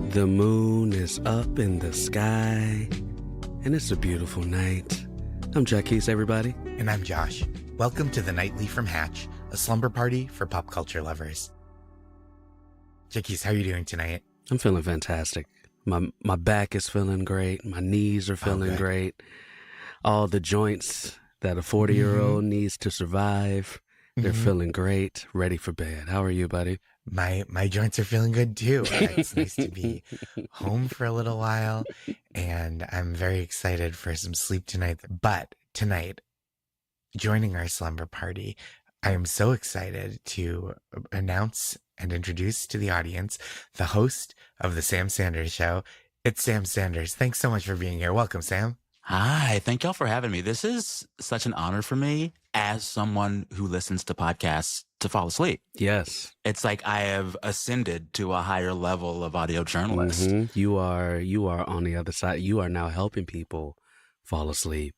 The moon is up in the sky, and it's a beautiful night. I'm Jacquis, everybody. And I'm Josh. Welcome to the Nightly from Hatch, a slumber party for pop culture lovers. Jacquis, how are you doing tonight? I'm feeling fantastic. My back is feeling great. My knees are feeling great. All the joints that a 40-year-old needs to survive, they're feeling great, ready for bed. How are you, buddy? My joints are feeling good too. It's nice to be home for a little while, and I'm very excited for some sleep tonight. But tonight, joining our slumber party, I am so excited to announce and introduce to the audience the host of the Sam Sanders Show. It's Sam Sanders. Thanks so much for being here. Welcome, Sam. Hi, thank y'all for having me. This is such an honor for me as someone who listens to podcasts to fall asleep. Yes. It's like I have ascended to a higher level of audio journalist. You are on the other side. You are now helping people fall asleep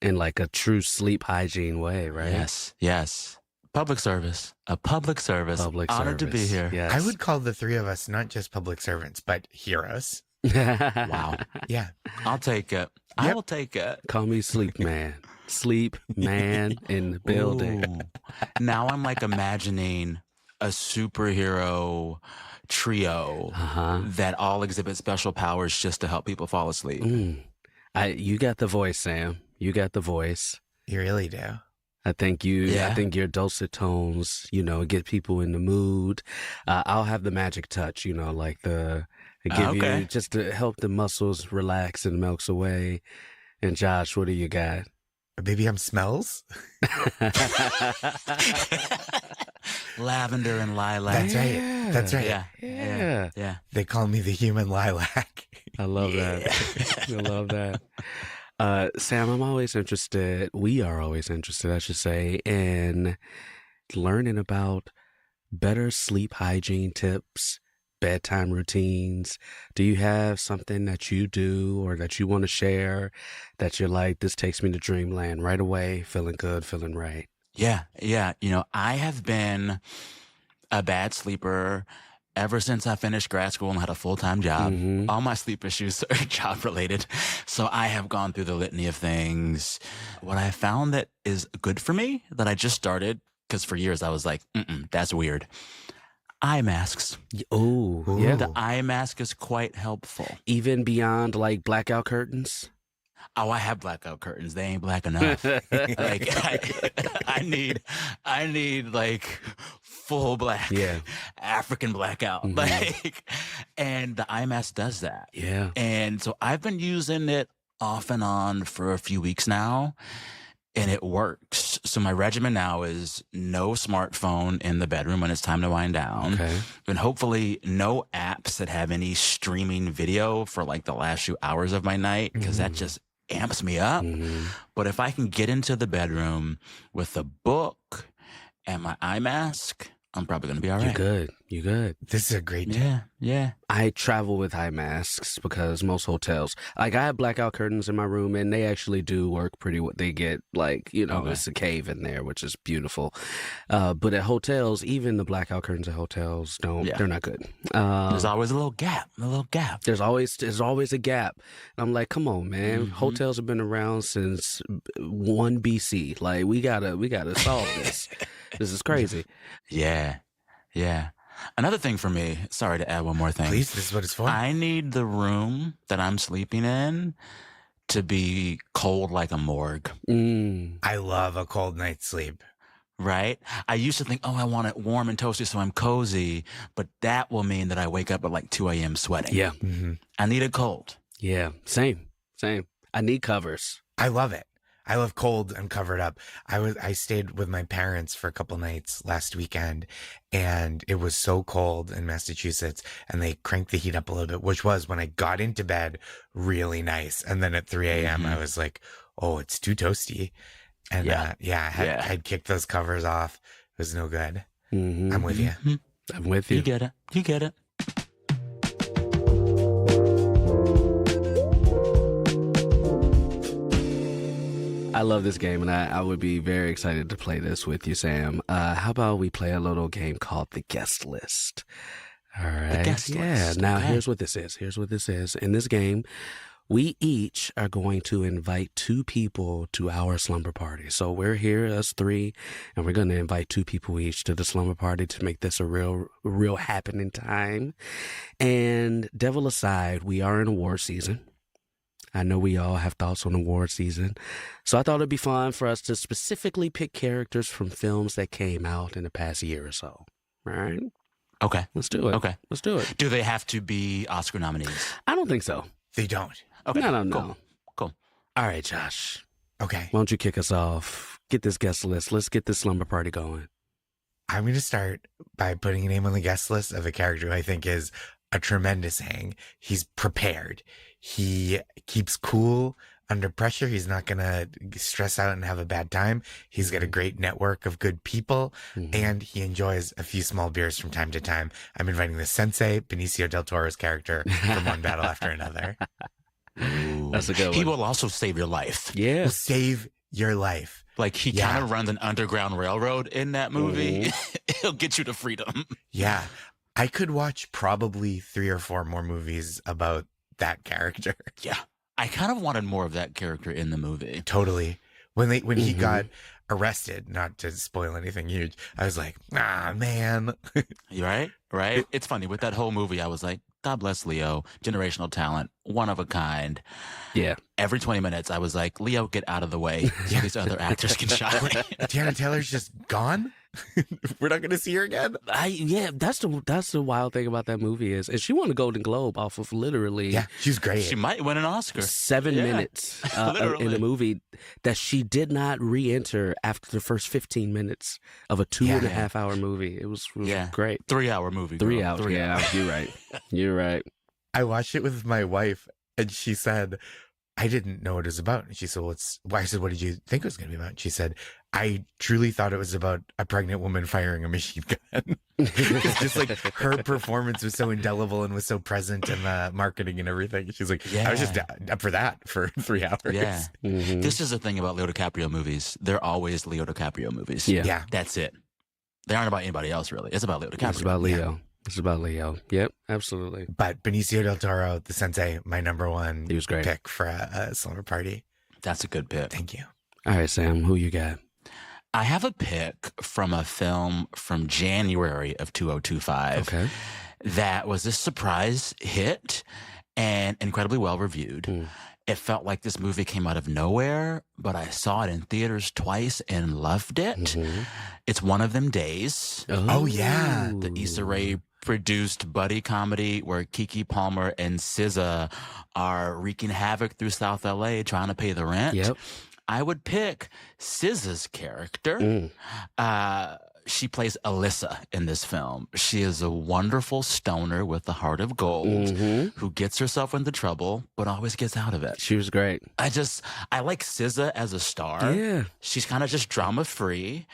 in like a true sleep hygiene way, right? Yes. Public service. A public service. Honored to be here. Yes. I would call the three of us not just public servants, but heroes. Wow. Yeah. I'll take it. I will take it. Call me Sleep Man. Sleep Man in the building. Ooh. Now I'm like imagining a superhero trio that all exhibit special powers just to help people fall asleep. You got the voice, Sam. You got the voice. You really do. I think your dulcet tones, get people in the mood. I'll have the magic touch, like you just to help the muscles relax and melts away. And Josh, what do you got? Maybe I'm smells? Lavender and lilac. That's right. Yeah. They call me the human lilac. I love that. I love that. Sam, we are always interested, I should say, in learning about better sleep hygiene tips, bedtime routines. Do you have something that you do or that you want to share that you're like, this takes me to dreamland right away, feeling good, feeling right? Yeah. I have been a bad sleeper ever since I finished grad school and had a full-time job. All my sleep issues are job-related. So I have gone through the litany of things. What I found that is good for me that I just started, because for years I was like, that's weird. Eye masks. Oh, yeah. The eye mask is quite helpful. Even beyond like blackout curtains? Oh, I have blackout curtains. They ain't black enough. Like I need like full black, African blackout. And the eye mask does that. Yeah. And so I've been using it off and on for a few weeks now, and it works. So my regimen now is no smartphone in the bedroom when it's time to wind down. Okay. And hopefully no apps that have any streaming video for like the last few hours of my night, because that just amps me up. But if I can get into the bedroom with a book and my eye mask, I'm probably going to be all right. You good. This is a great tip. Yeah. I travel with eye masks because most hotels, like I have blackout curtains in my room and they actually do work pretty well. They get like, it's a cave in there, which is beautiful. But at hotels, even the blackout curtains at hotels they're not good. There's always a little gap. There's always a gap. I'm like, come on, man. Hotels have been around since 1 BC. Like we gotta solve this. This is crazy. Yeah. Another thing for me, sorry to add one more thing. Please, this is what it's for. I need the room that I'm sleeping in to be cold like a morgue. I love a cold night's sleep. Right? I used to think, I want it warm and toasty so I'm cozy, but that will mean that I wake up at like 2 a.m. sweating. Yeah. I need it cold. Yeah. Same. I need covers. I love it. I love cold and covered up. I stayed with my parents for a couple nights last weekend, and it was so cold in Massachusetts, and they cranked the heat up a little bit, which was, when I got into bed, really nice. And then at 3 a.m. I was like, oh, it's too toasty. And I'd kicked those covers off. It was no good. I'm with you. I'm with you. You get it. I love this game, and I would be very excited to play this with you, Sam. How about we play a little game called The Guest List? All right. guest list. Now, Okay. here's what this is. In this game, we each are going to invite 2 people to our slumber party. So we're here, us 3, and we're going to invite 2 people each to the slumber party to make this a real happening time. And devil aside, we are in award season. I know we all have thoughts on award season. So I thought it'd be fun for us to specifically pick characters from films that came out in the past year or so. All right? Okay. Let's do it. Okay. Let's do it. Do they have to be Oscar nominees? I don't think so. They don't. Okay. No. Cool. All right, Josh. Okay. Why don't you kick us off? Get this guest list. Let's get this slumber party going. I'm going to start by putting a name on the guest list of a character who I think is a tremendous hang. He's prepared. He keeps cool under pressure. He's not going to stress out and have a bad time. He's got a great network of good people, and he enjoys a few small beers from time to time. I'm inviting the sensei, Benicio del Toro's character, from One Battle After Another. Ooh. That's a good one. He will also save your life. Yeah. Will save your life. Like he Yeah. kind of runs an underground railroad in that movie. He'll get you to freedom. Yeah. I could watch probably 3 or 4 more movies about that character. Yeah. I kind of wanted more of that character in the movie. Totally. When he got arrested, not to spoil anything huge, I was like, man. You right? Right? It's funny. With that whole movie, I was like, God bless Leo. Generational talent. One of a kind. Yeah. Every 20 minutes, I was like, Leo, get out of the way so these other actors can shine. Tiana Taylor's just gone? We're not going to see her again? That's the wild thing about that movie is she won a Golden Globe off of literally Yeah, she's great. She might win an Oscar. 7 Yeah. minutes Literally. in a movie that she did not re-enter after the first 15 minutes of a 2.5 hour movie. It was Yeah. great. 3-hour movie. 3 girl. hours. 3 Yeah, hours. you're right. You're right. I watched it with my wife, and she said, I didn't know what it was about. And she said, I said, what did you think it was going to be about? And she said, I truly thought it was about a pregnant woman firing a machine gun. It's just like her performance was so indelible and was so present in the marketing and everything. She's like, I was just up for that for 3 hours. Yeah. Mhm. This is the thing about Leo DiCaprio movies. They're always Leo DiCaprio movies. Yeah. Yeah. That's it. They aren't about anybody else, really. It's about Leo DiCaprio. It's about Leo. It's about Leo. Yep, absolutely. But Benicio del Toro, the sensei, my number one He was great. pick for a slumber party. That's a good pick. Thank you. All right, Sam, who you got? I have a pick from a film from January of 2025 Okay. that was a surprise hit and incredibly well reviewed. It felt like this movie came out of nowhere, but I saw it in theaters twice and loved it. It's One of Them Days. Oh, yeah. The Issa Rae produced buddy comedy where Keke Palmer and SZA are wreaking havoc through South LA trying to pay the rent. Yep. I would pick SZA's character. She plays Alyssa in this film. She is a wonderful stoner with a heart of gold who gets herself into trouble but always gets out of it. She was great. I like SZA as a star. Yeah. She's kind of just drama free.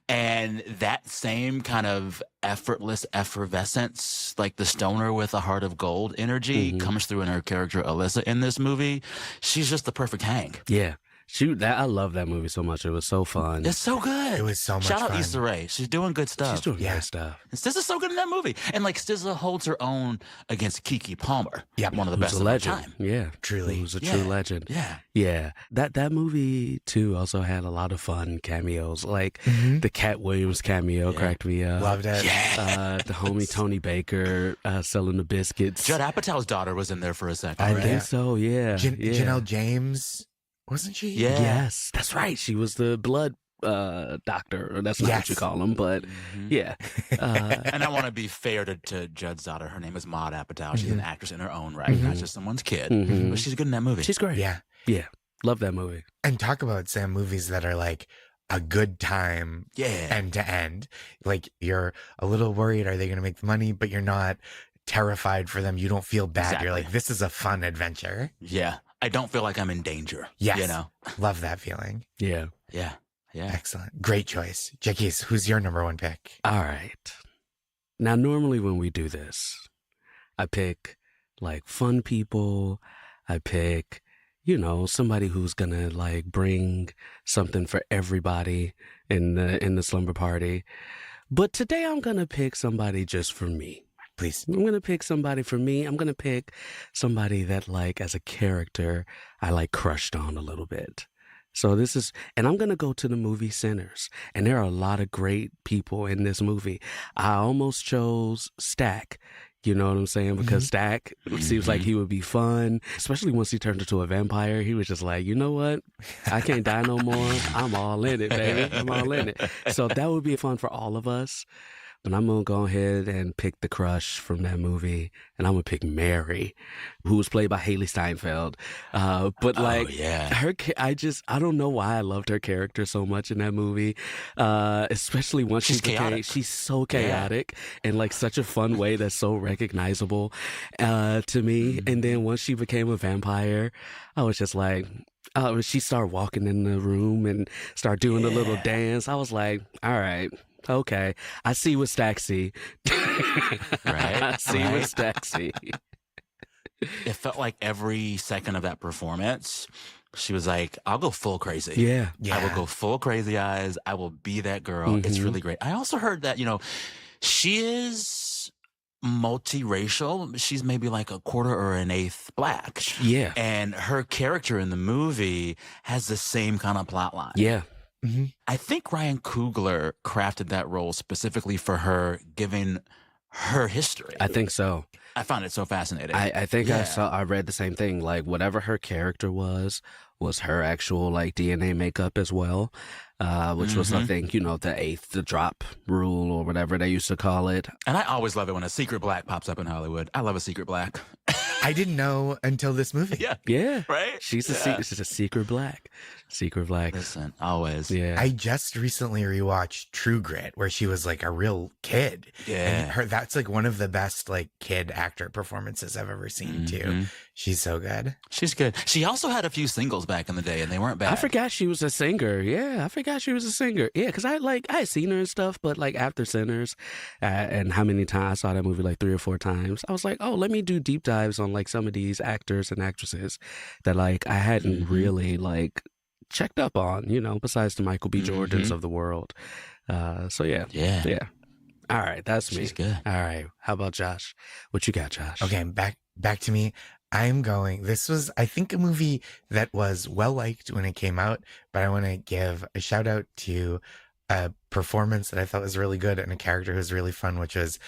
And that same kind of effortless effervescence, like the stoner with a heart of gold energy comes through in her character Alyssa in this movie. She's just the perfect hang. Yeah. I love that movie so much. It was so fun. It's so good. It was so much Shout out fun. Issa Rae. She's doing good stuff. She's doing Yeah. great stuff. And SZA's so good in that movie. And like SZA holds her own against Keke Palmer. Yep. One of the Who's best a of her legend. time. Yeah. Truly. Who's a Yeah. true legend. Yeah. Yeah. That movie too also had a lot of fun cameos. Like the Cat Williams cameo cracked me up. Loved it. The homie Tony Baker selling the biscuits. Judd Apatow's daughter was in there for a second. I right? think so, yeah. yeah. Janelle James, wasn't she? Yeah. Yes, that's right. She was the blood doctor, or that's not what you Yes. call him, but yeah. And I want to be fair to Judd's daughter. Her name is Maude Apatow. She's an actress in her own right, not just someone's kid. But she's good in that movie. She's great. Yeah. Yeah. Love that movie. And talk about, Sam, movies that are like a good time end to end. Like you're a little worried, are they going to make the money? But you're not terrified for them. You don't feel bad. Exactly. You're like, this is a fun adventure. Yeah. I don't feel like I'm in danger. Yes. You know? Love that feeling. Yeah. Yeah. Yeah. Excellent. Great choice. Jacquis, who's your number one pick? All right. Now, normally when we do this, I pick like fun people. I pick, somebody who's gonna like bring something for everybody in the slumber party. But today I'm gonna pick somebody just for me. Please. I'm going to pick somebody for me. I'm going to pick somebody that, like, as a character, I, like, crushed on a little bit. So this is, and I'm going to go to the movie Sinners. And there are a lot of great people in this movie. I almost chose Stack. You know what I'm saying? Because Stack seems like he would be fun, especially once he turned into a vampire. He was just like, you know what? I can't die no more. I'm all in it, baby. I'm all in it. So that would be fun for all of us. But I'm going to go ahead and pick the crush from that movie. And I'm going to pick Mary, who was played by Haley Steinfeld. But like, I don't know why I loved her character so much in that movie. Especially once she's so chaotic and like such a fun way that's so recognizable to me. And then once she became a vampire, I was just like, she started walking in the room and started doing a little dance. I was like, all right. Okay, I see what Staxy. Right? I see what Staxy. It felt like every second of that performance, she was like, I'll go full crazy. Yeah. I will go full crazy eyes. I will be that girl. It's really great. I also heard that, she is multiracial. She's maybe like a quarter or an eighth Black. Yeah. And her character in the movie has the same kind of plot line. Yeah. I think Ryan Coogler crafted that role specifically for her, given her history. I think so. I found it so fascinating. I think I read the same thing. Like whatever her character was her actual like DNA makeup as well, which was I think the drop rule or whatever they used to call it. And I always love it when a secret Black pops up in Hollywood. I love a secret Black. I didn't know until this movie. Yeah. Right? She's a secret Black. Secret Black. Listen, always. Yeah. I just recently rewatched True Grit, where she was like a real kid. Yeah. And that's like one of the best like kid actor performances I've ever seen too. She's so good. She's good. She also had a few singles back in the day, and they weren't bad. I forgot she was a singer. Yeah, I forgot she was a singer. Yeah, because I had seen her and stuff, but like after Sinners, and how many times I saw that movie like 3 or 4 times, I was like, oh, let me do deep dives on like some of these actors and actresses that like I hadn't really like checked up on, besides the Michael B. Jordans of the world. So yeah. All right, that's me. She's good. All right, how about Josh? What you got, Josh? Okay, back to me. This was, I think, a movie that was well liked when it came out, but I want to give a shout out to a performance that I thought was really good and a character who was really fun, which was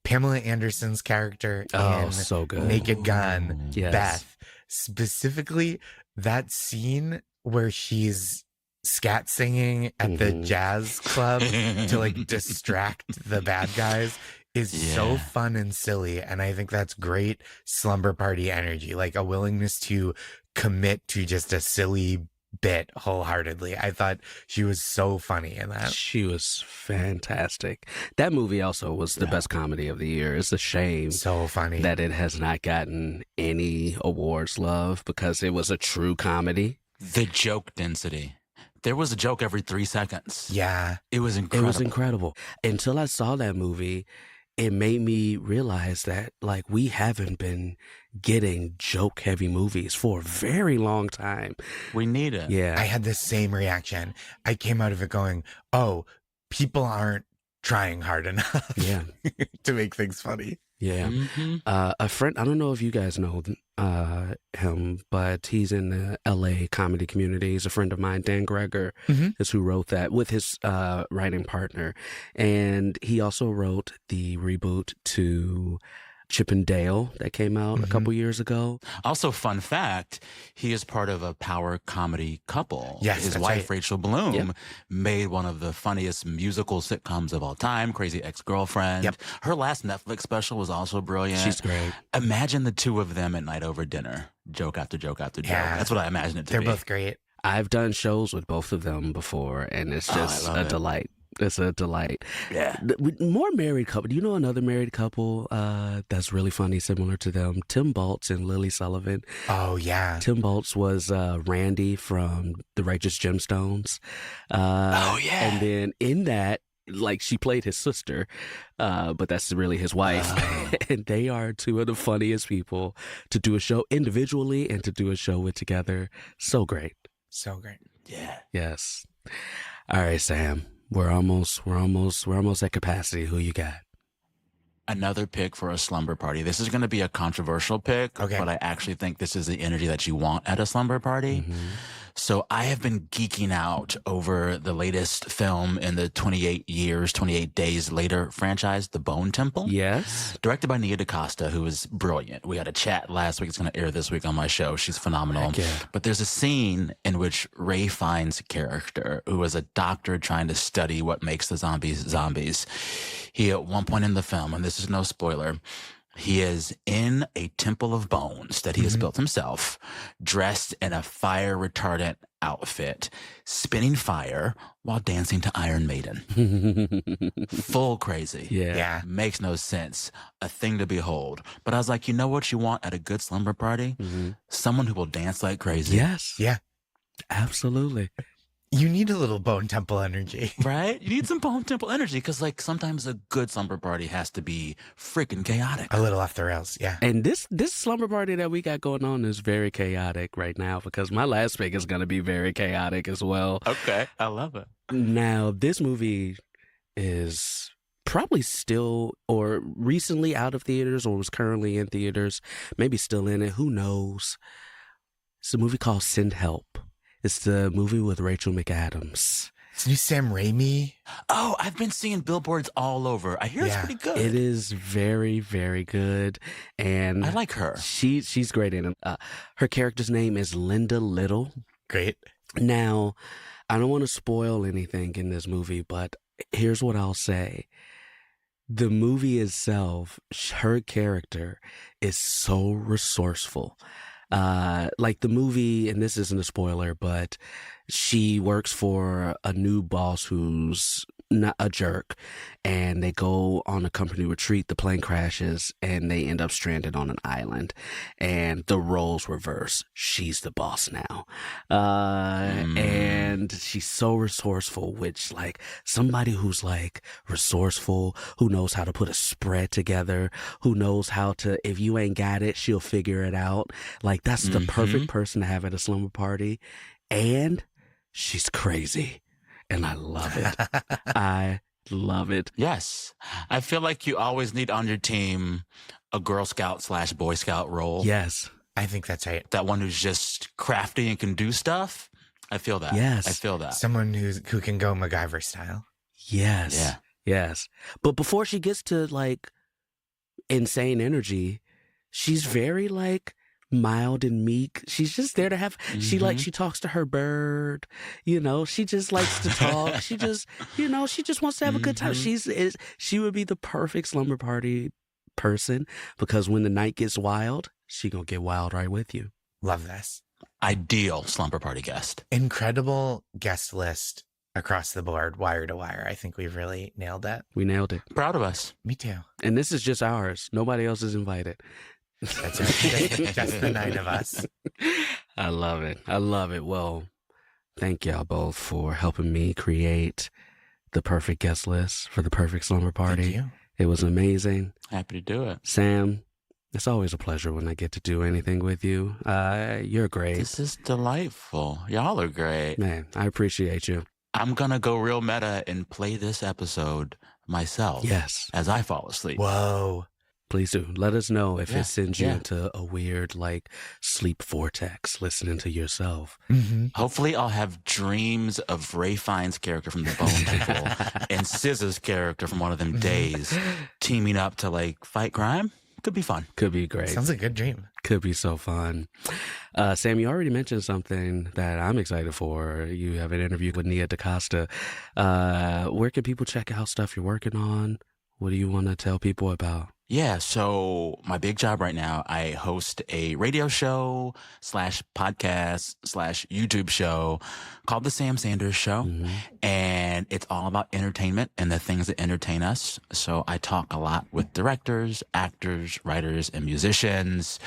Pamela Anderson's character in so good. Naked Gun, Yes. Beth. Specifically, that scene where she's scat singing at the jazz club to like distract the bad guys is so fun and silly. And I think that's great slumber party energy, like a willingness to commit to just a silly bit wholeheartedly. I thought she was so funny in that. She was fantastic. That movie also was the best comedy of the year. It's a shame So funny. that it has not gotten any awards love because it was a true comedy. The joke density. There was a joke every 3 seconds. Yeah. It was incredible. It was incredible. Until I saw that movie, it made me realize that like we haven't been getting joke heavy movies for a very long time. We need it. Yeah. I had the same reaction. I came out of it going, oh, people aren't trying hard enough Yeah. to make things funny. Yeah. A friend, I don't know if you guys know him, but he's in the LA comedy community. He's a friend of mine. Dan Greger is who wrote that with his writing partner. And he also wrote the reboot to Chip and Dale that came out a couple years ago. Also, fun fact, he is part of a power comedy couple. Yes, his that's wife, right. Rachel Bloom, made one of the funniest musical sitcoms of all time, Crazy Ex-Girlfriend. Yep. Her last Netflix special was also brilliant. She's great. Imagine the two of them at night over dinner. Joke after joke after joke. Yeah. That's what I imagine it to They're be. both great. I've done shows with both of them before, and it's just I love a it. delight. It's a delight. Yeah. More married couple. Do you know another married couple that's really funny, similar to them? Tim Baltz and Lily Sullivan. Oh, yeah. Tim Baltz was Randy from The Righteous Gemstones. Oh, yeah. And then in that, like, she played his sister, but that's really his wife. And they are two of the funniest people to do a show individually and to do a show with together. So great. So great. Yeah. Yes. All right, Sam. We're almost at capacity. Who you got? another pick for a slumber party. This is going to be a controversial pick, Okay. but I actually think this is the energy that you want at a slumber party. Mm-hmm. So I have been geeking out over the latest film in the 28 Days Later franchise, The Bone Temple. Yes. Directed by Nia DaCosta, who is brilliant. We had a chat last week. It's going to air this week on my show. She's phenomenal. Heck yeah. But there's a scene in which Ray Fiennes' character, who is a doctor trying to study what makes the zombies, he at one point in the film, and this is no spoiler, he is in a temple of bones that he has built himself, dressed in a fire retardant outfit, spinning fire while dancing to Iron Maiden. Full crazy. Yeah. Makes no sense. A thing to behold. But I was like, you know what you want at a good slumber party? Someone who will dance like crazy. Yes. Yeah. Absolutely. You need a little Bone Temple energy. Right? You need some Bone Temple energy because, like, sometimes a good slumber party has to be freaking chaotic. A little off the rails. Yeah. And this slumber party that we got going on is very chaotic right now because my last pick is going to be very chaotic as well. Okay. I love it. Now, this movie is probably still or recently out of theaters or was currently in theaters, maybe still in it. Who knows? It's a movie called Send Help. It's the movie with Rachel McAdams. It's new Sam Raimi. Oh, I've been seeing billboards all over. I hear it's Yeah. pretty good. It is very, very good. And I like her. She's great in it. Her character's name is Linda Little. Great. Now, I don't want to spoil anything in this movie, but here's what I'll say. The movie itself, her character is so resourceful. Like the movie, and this isn't a spoiler, but she works for a new boss who's not a jerk, and they go on a company retreat. The plane crashes and they end up stranded on an island, and the roles reverse. She's the boss now. And she's so resourceful, which like somebody who's like resourceful, who knows how to put a spread together, who knows how to, if you ain't got it, she'll figure it out. Like that's the perfect person to have at a slumber party. And she's crazy. And I love it. I love it. Yes. I feel like you always need on your team a Girl Scout / Boy Scout role. Yes. I think that's right. That one who's just crafty and can do stuff. I feel that. Yes. I feel that. Someone who can go MacGyver style. Yes. Yeah. Yes. But before she gets to like insane energy, she's very like mild and meek. She's just there to have, she talks to her bird, she just likes to talk. She just, she just wants to have a good time. She would be the perfect slumber party person because when the night gets wild, she gonna get wild right with you. Love this. Ideal slumber party guest. Incredible guest list across the board, wire to wire. I think we've really nailed that. We nailed it. Proud of us. Me too. And this is just ours. Nobody else is invited. That's right. Just the 9 of us. I love it. I love it. Well, thank y'all both for helping me create the perfect guest list for the perfect slumber party. Thank you. It was amazing. Happy to do it. Sam, it's always a pleasure when I get to do anything with you. You're great. This is delightful. Y'all are great. Man, I appreciate you. I'm going to go real meta and play this episode myself. Yes. As I fall asleep. Whoa. Please do. Let us know if Yeah, it sends you yeah. into a weird, like, sleep vortex listening to yourself. Mm-hmm. Hopefully I'll have dreams of Ray Fiennes' character from The Bone Temple and SZA's character from one of them days teaming up to, like, fight crime. Could be fun. Could be great. Sounds like a good dream. Could be so fun. Sam, you already mentioned something that I'm excited for. You have an interview with Nia DaCosta. Where can people check out stuff you're working on? What do you want to tell people about? Yeah, so my big job right now, I host a radio show / podcast / YouTube show called The Sam Sanders Show. Mm-hmm. And it's all about entertainment and the things that entertain us. So I talk a lot with directors, actors, writers, and musicians,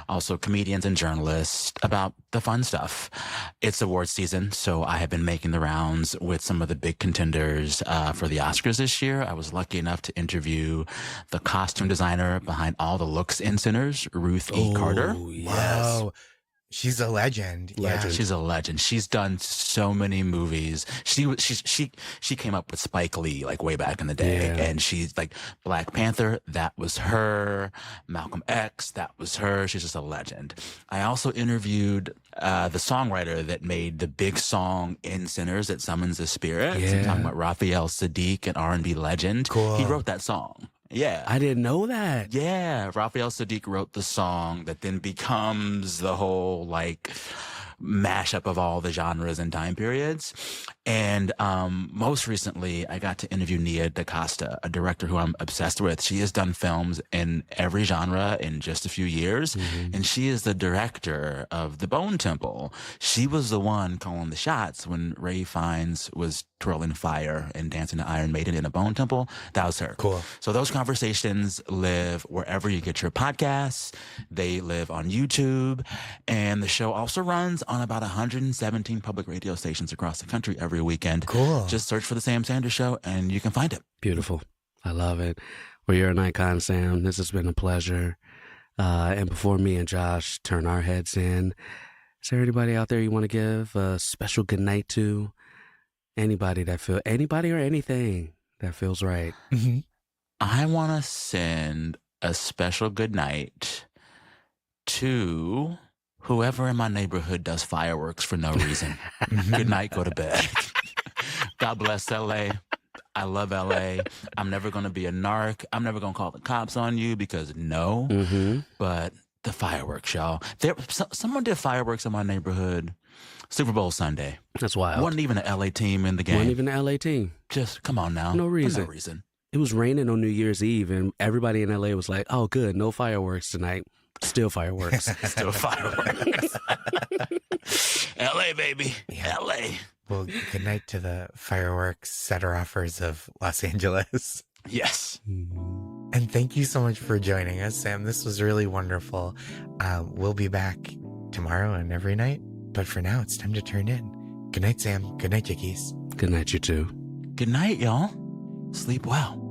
also comedians and journalists about the fun stuff. It's awards season, so I have been making the rounds with some of the big contenders for the Oscars this year. I was lucky enough to interview the costume designer behind all the looks in Sinners, Ruth E. Carter. Yes. Whoa. She's a legend. Yeah. She's a legend. She's done so many movies. She came up with Spike Lee like way back in the day, and she's like Black Panther. That was her. Malcolm X. That was her. She's just a legend. I also interviewed the songwriter that made the big song "In Sinners" that summons the spirit. Yeah. I'm talking about Raphael Sadiq, an R&B legend. Cool. He wrote that song. Yeah. I didn't know that. Yeah. Raphael Sadiq wrote the song that then becomes the whole like mashup of all the genres and time periods. And most recently, I got to interview Nia DaCosta, a director who I'm obsessed with. She has done films in every genre in just a few years. And she is the director of The Bone Temple. She was the one calling the shots when Ray Fiennes was twirling fire and dancing to Iron Maiden in a Bone Temple. That was her. Cool. So those conversations live wherever you get your podcasts. They live on YouTube. And the show also runs on about 117 public radio stations across the country every weekend. Cool. Just search for The Sam Sanders Show and you can find it. Beautiful. I love it. Well, you're an icon, Sam. This has been a pleasure. And before me and Josh turn our heads in, is there anybody out there you want to give a special good night to? Anybody or anything that feels right. I want to send a special good night to whoever in my neighborhood does fireworks for no reason. Good night, go to bed. God bless LA. I love LA. I'm never going to be a narc. I'm never going to call the cops on you because no. But the fireworks, y'all. Someone did fireworks in my neighborhood Super Bowl Sunday. That's wild. Wasn't even an LA team in the game. Wasn't even an LA team. Just come on now. No reason. For no reason. It was raining on New Year's Eve, and everybody in LA was like, oh, good, no fireworks tonight. Still fireworks. Still fireworks. LA, baby. Yeah. LA. Well, good night to the fireworks setter-offers of Los Angeles. Yes. And thank you so much for joining us, Sam. This was really wonderful. We'll be back tomorrow and every night. But for now, it's time to turn in. Good night, Sam. Good night, Jacquis. Good night, you two. Good night, y'all. Sleep well.